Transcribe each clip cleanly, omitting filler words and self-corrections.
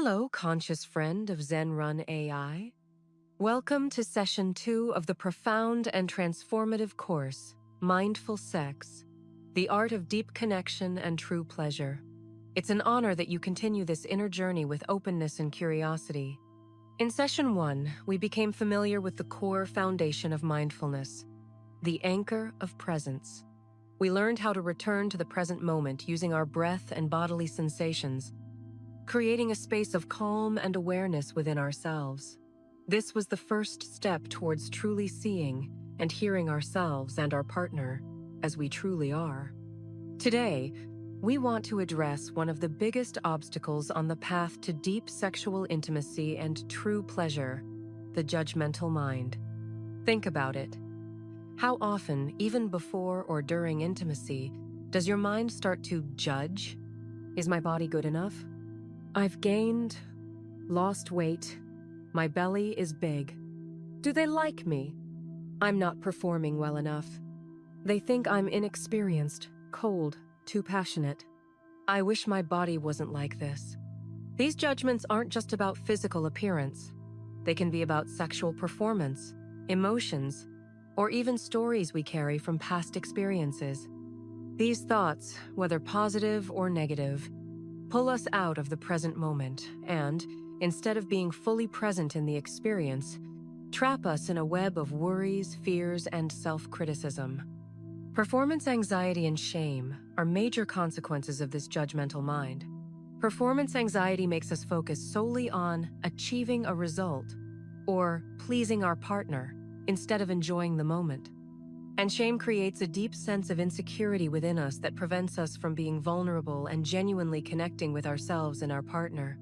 Hello, conscious friend of ZENRUN-AI. Welcome to Session 2 of the profound and transformative course, Mindful Sex, the Art of Deep Connection and True Pleasure. It's an honor that you continue this inner journey with openness and curiosity. In Session 1, we became familiar with the core foundation of mindfulness, the anchor of presence. We learned how to return to the present moment using our breath and bodily sensations, creating a space of calm and awareness within ourselves. This was the first step towards truly seeing and hearing ourselves and our partner as we truly are. Today, we want to address one of the biggest obstacles on the path to deep sexual intimacy and true pleasure, the judgmental mind. Think about it. How often, even before or during intimacy, does your mind start to judge? Is my body good enough? I've gained, lost weight. My belly is big. Do they like me? I'm not performing well enough. They think I'm inexperienced, cold, too passionate. I wish my body wasn't like this. These judgments aren't just about physical appearance. They can be about sexual performance, emotions, or even stories we carry from past experiences. These thoughts, whether positive or negative, pull us out of the present moment and, instead of being fully present in the experience, trap us in a web of worries, fears, and self-criticism. Performance anxiety and shame are major consequences of this judgmental mind. Performance anxiety makes us focus solely on achieving a result or pleasing our partner instead of enjoying the moment. And shame creates a deep sense of insecurity within us that prevents us from being vulnerable and genuinely connecting with ourselves and our partner.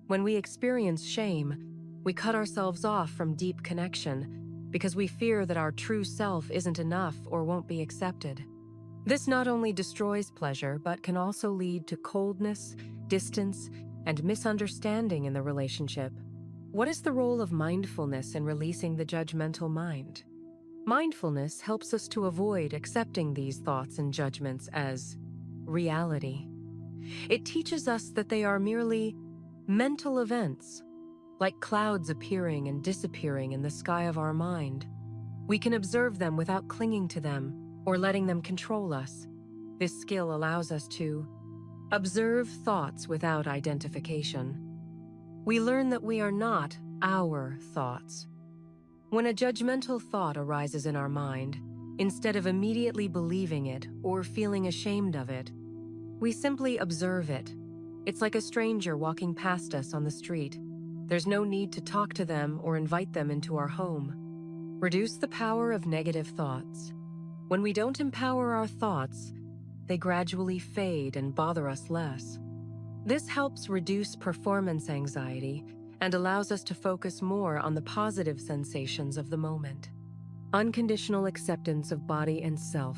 When we experience shame, we cut ourselves off from deep connection because we fear that our true self isn't enough or won't be accepted. This not only destroys pleasure, but can also lead to coldness, distance, and misunderstanding in the relationship. What is the role of mindfulness in releasing the judgmental mind? Mindfulness helps us to avoid accepting these thoughts and judgments as reality. It teaches us that they are merely mental events, like clouds appearing and disappearing in the sky of our mind. We can observe them without clinging to them or letting them control us. This skill allows us to observe thoughts without identification. We learn that we are not our thoughts. When a judgmental thought arises in our mind, instead of immediately believing it or feeling ashamed of it, we simply observe it. It's like a stranger walking past us on the street. There's no need to talk to them or invite them into our home. Reduce the power of negative thoughts. When we don't empower our thoughts, they gradually fade and bother us less. This helps reduce performance anxiety and allows us to focus more on the positive sensations of the moment. Unconditional acceptance of body and self.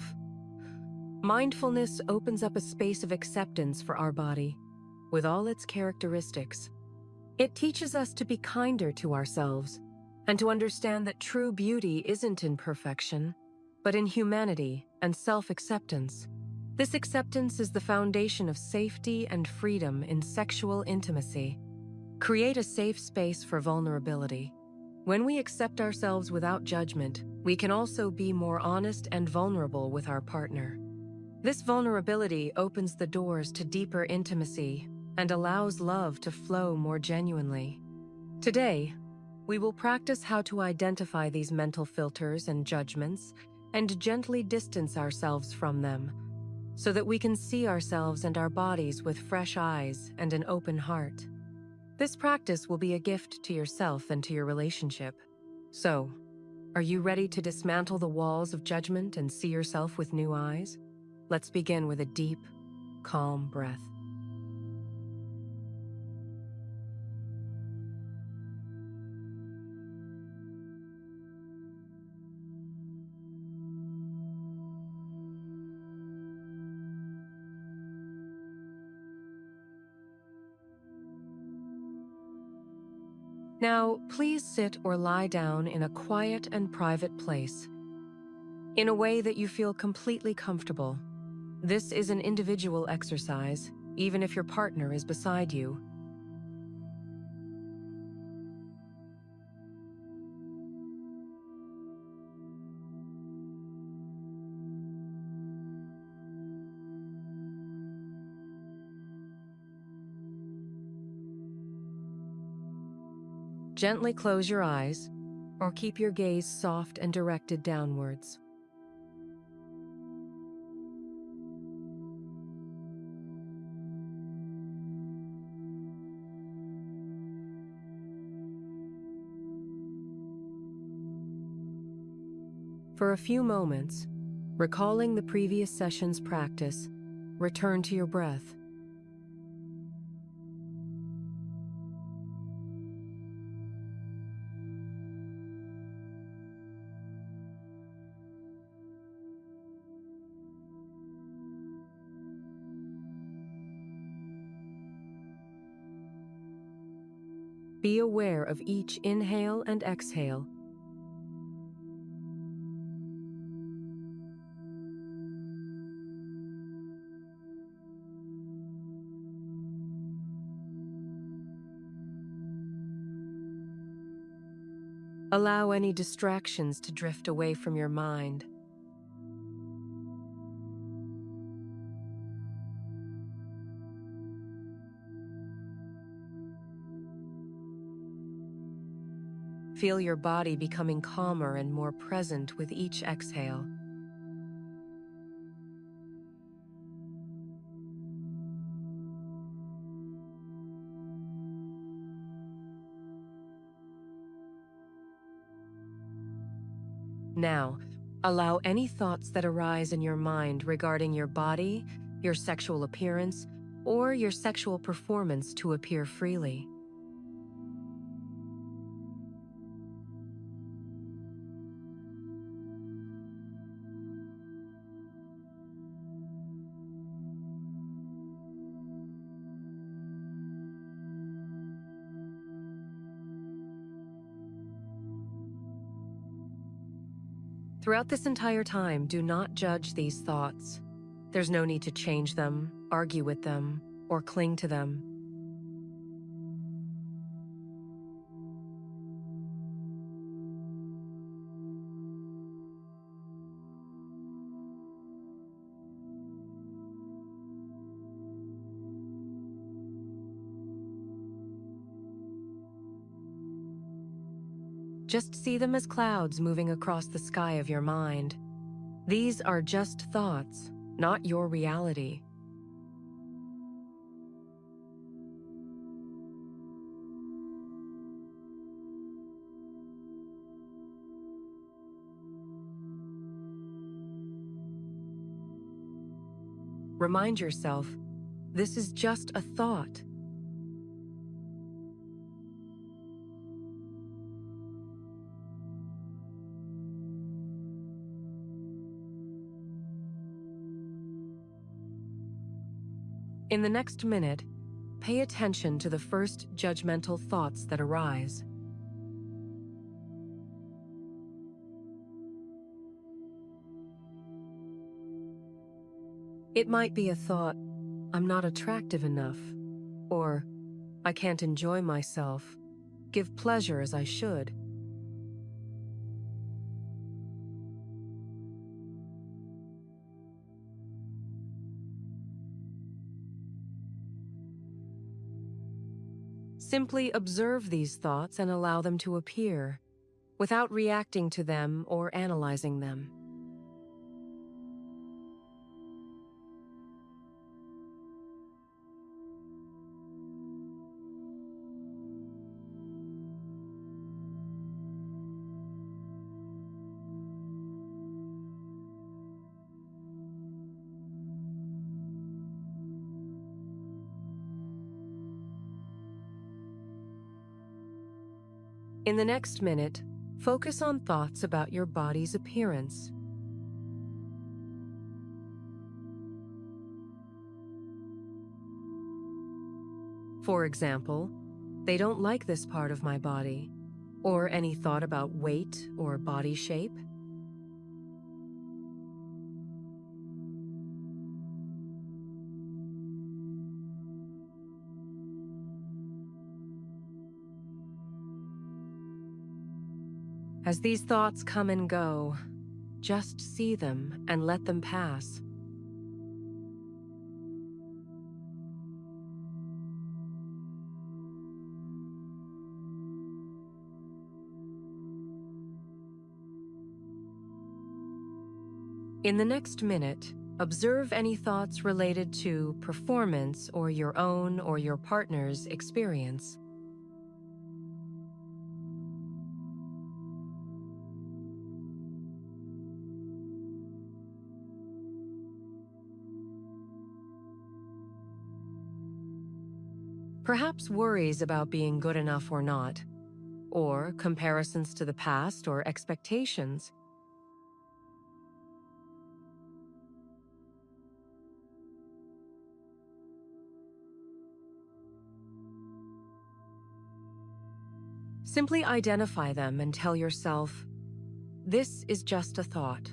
Mindfulness opens up a space of acceptance for our body, with all its characteristics. It teaches us to be kinder to ourselves and to understand that true beauty isn't in perfection, but in humanity and self-acceptance. This acceptance is the foundation of safety and freedom in sexual intimacy. Create a safe space for vulnerability. When we accept ourselves without judgment, we can also be more honest and vulnerable with our partner. This vulnerability opens the doors to deeper intimacy and allows love to flow more genuinely. Today, we will practice how to identify these mental filters and judgments and gently distance ourselves from them so that we can see ourselves and our bodies with fresh eyes and an open heart. This practice will be a gift to yourself and to your relationship. So, are you ready to dismantle the walls of judgment and see yourself with new eyes? Let's begin with a deep, calm breath. Now, please sit or lie down in a quiet and private place, in a way that you feel completely comfortable. This is an individual exercise, even if your partner is beside you. Gently close your eyes or keep your gaze soft and directed downwards. For a few moments, recalling the previous session's practice, return to your breath. Be aware of each inhale and exhale. Allow any distractions to drift away from your mind. Feel your body becoming calmer and more present with each exhale. Now, allow any thoughts that arise in your mind regarding your body, your sexual appearance, or your sexual performance to appear freely. Throughout this entire time, do not judge these thoughts. There's no need to change them, argue with them, or cling to them. Just see them as clouds moving across the sky of your mind. These are just thoughts, not your reality. Remind yourself, this is just a thought. In the next minute, pay attention to the first judgmental thoughts that arise. It might be a thought, I'm not attractive enough, or I can't enjoy myself, give pleasure as I should. Simply observe these thoughts and allow them to appear, without reacting to them or analyzing them. In the next minute, focus on thoughts about your body's appearance. For example, they don't like this part of my body, or any thought about weight or body shape. As these thoughts come and go, just see them and let them pass. In the next minute, observe any thoughts related to performance or your partner's experience. Perhaps worries about being good enough or not, or comparisons to the past or expectations. Simply identify them and tell yourself, this is just a thought.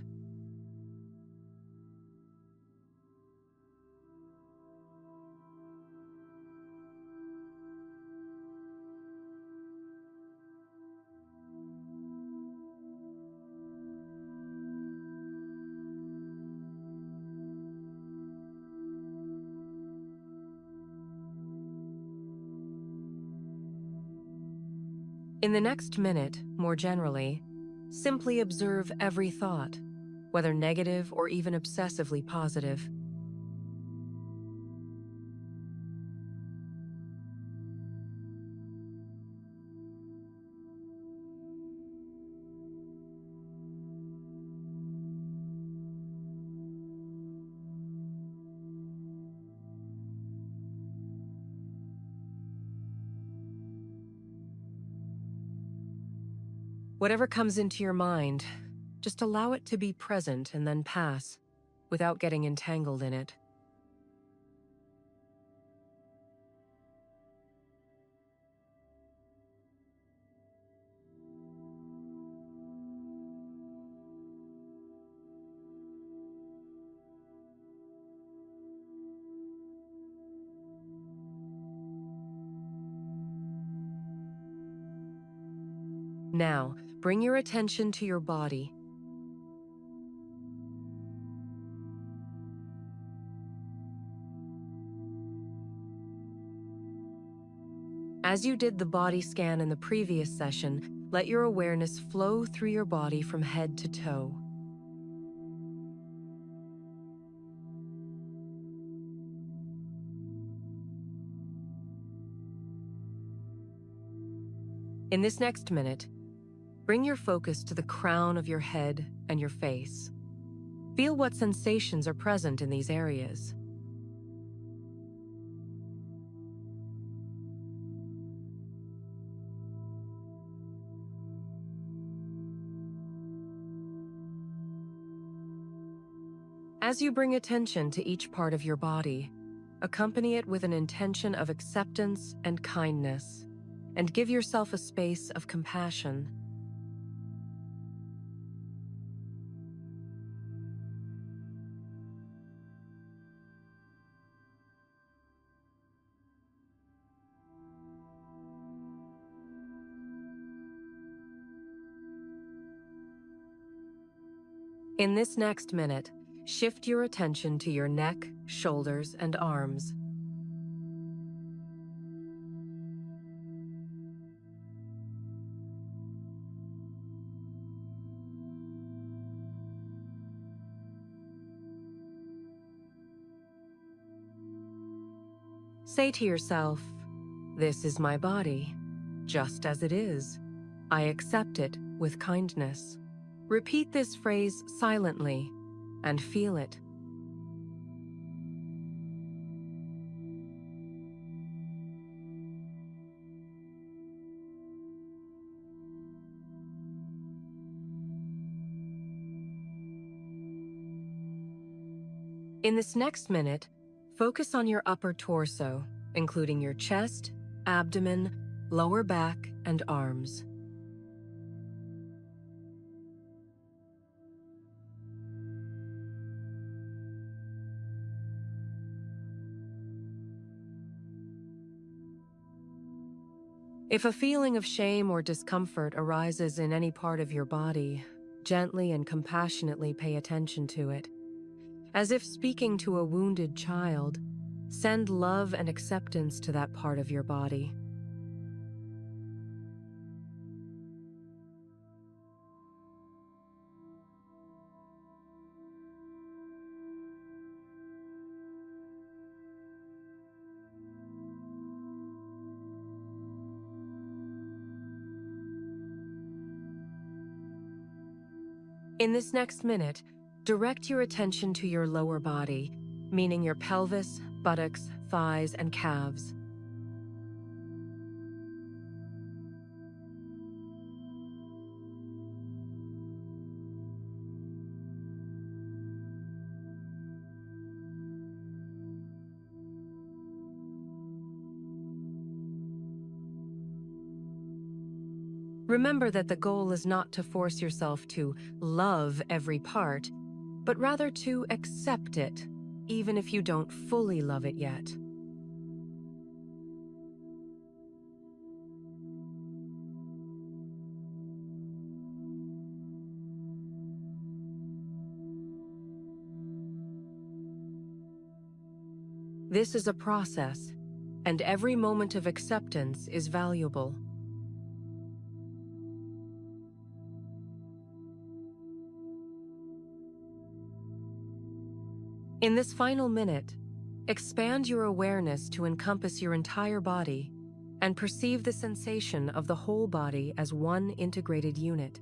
In the next minute, more generally, simply observe every thought, whether negative or even obsessively positive. Whatever comes into your mind, just allow it to be present and then pass, without getting entangled in it. Now, bring your attention to your body. As you did the body scan in the previous session, let your awareness flow through your body from head to toe. In this next minute, bring your focus to the crown of your head and your face. Feel what sensations are present in these areas. As you bring attention to each part of your body, accompany it with an intention of acceptance and kindness, and give yourself a space of compassion. In this next minute, shift your attention to your neck, shoulders, and arms. Say to yourself, this is my body, just as it is. I accept it with kindness. Repeat this phrase silently and feel it. In this next minute, focus on your upper torso, including your chest, abdomen, lower back, and arms. If a feeling of shame or discomfort arises in any part of your body, gently and compassionately pay attention to it. As if speaking to a wounded child, send love and acceptance to that part of your body. In this next minute, direct your attention to your lower body, meaning your pelvis, buttocks, thighs, and calves. Remember that the goal is not to force yourself to love every part, but rather to accept it, even if you don't fully love it yet. This is a process, and every moment of acceptance is valuable. In this final minute, expand your awareness to encompass your entire body and perceive the sensation of the whole body as one integrated unit.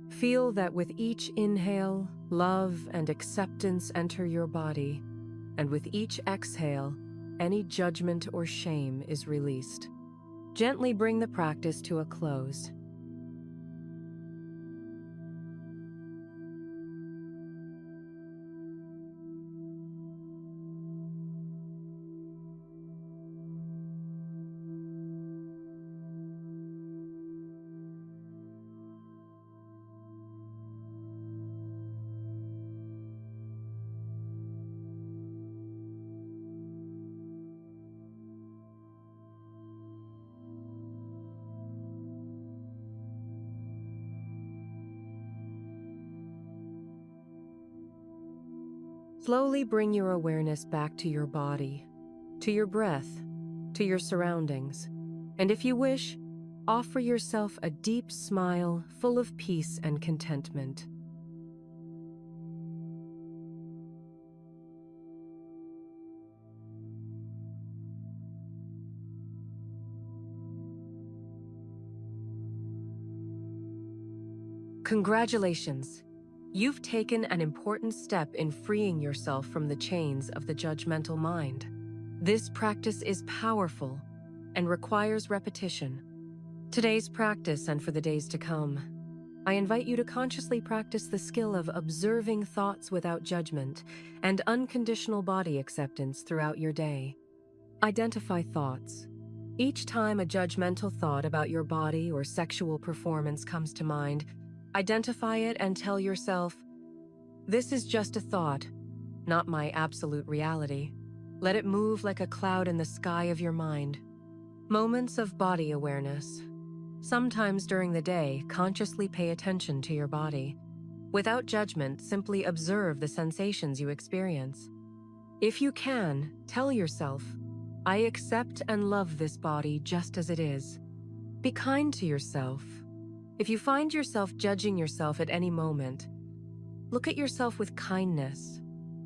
Feel that with each inhale, love and acceptance enter your body, and with each exhale, any judgment or shame is released. Gently bring the practice to a close. Slowly bring your awareness back to your body, to your breath, to your surroundings, and if you wish, offer yourself a deep smile full of peace and contentment. Congratulations! You've taken an important step in freeing yourself from the chains of the judgmental mind. This practice is powerful and requires repetition. Today's practice and for the days to come, I invite you to consciously practice the skill of observing thoughts without judgment and unconditional body acceptance throughout your day. Identify thoughts. Each time a judgmental thought about your body or sexual performance comes to mind, identify it and tell yourself, "This is just a thought, not my absolute reality." Let it move like a cloud in the sky of your mind. Moments of body awareness. Sometimes during the day, consciously pay attention to your body. Without judgment, simply observe the sensations you experience. If you can, tell yourself, "I accept and love this body just as it is." Be kind to yourself. If you find yourself judging yourself at any moment, look at yourself with kindness.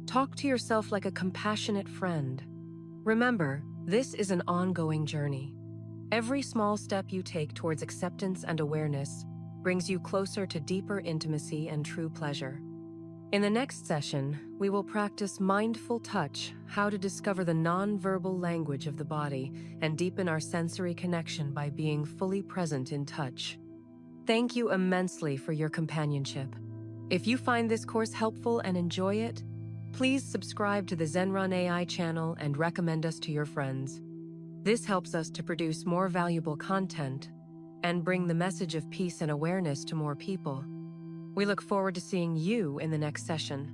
Talk to yourself like a compassionate friend. Remember, this is an ongoing journey. Every small step you take towards acceptance and awareness brings you closer to deeper intimacy and true pleasure. In the next session, we will practice mindful touch, how to discover the non-verbal language of the body and deepen our sensory connection by being fully present in touch. Thank you immensely for your companionship. If you find this course helpful and enjoy it, please subscribe to the ZENRUN-AI channel and recommend us to your friends. This helps us to produce more valuable content and bring the message of peace and awareness to more people. We look forward to seeing you in the next session.